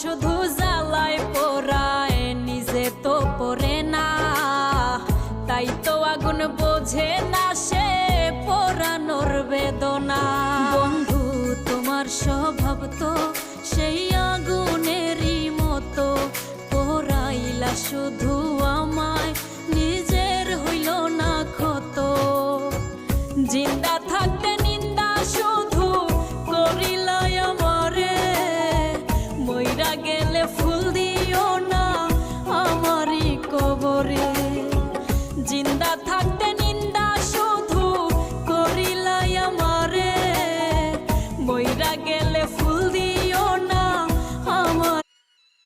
শুধু জ্বালায় পোড়ায় নিজে তো পড়ে না, তাই তো আগুন বোঝে না সে পোড়ানোর বেদনা। বন্ধু তোমার স্বভাব তো সেই আগুনেরই মতো, পোড়াইলা শুধু আমায় নিজের হইল না ক্ষত। জিন্দা থাকতে নিন্দা শুধু করিলাই আমারে, মইরা গেলে ফুল দিও না আমারই কবরে। জিন্দা থাকতে